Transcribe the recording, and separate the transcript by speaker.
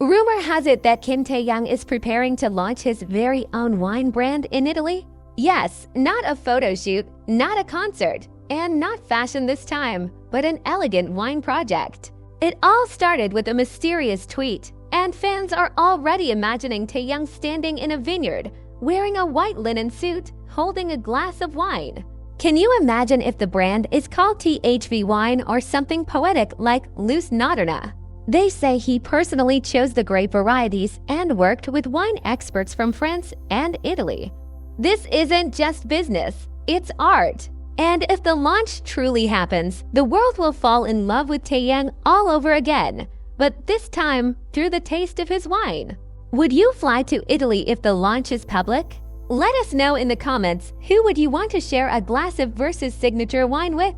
Speaker 1: Rumor has it that Kim Tae-young is preparing to launch his very own wine brand in Italy. Yes, not a photo shoot, not a concert, and not fashion this time, but an elegant wine project. It all started with a mysterious tweet, and fans are already imagining Tae-young standing in a vineyard, wearing a white linen suit, holding a glass of wine. Can you imagine if the brand is called THV Wine or something poetic like Luz Nocturna? They say he personally chose the grape varieties and worked with wine experts from France and Italy. This isn't just business, it's art. And if the launch truly happens, the world will fall in love with Tae-young all over again, but this time through the taste of his wine. Would you fly to Italy if the launch is public? Let us know in the comments, who would you want to share a glass of versus signature wine with?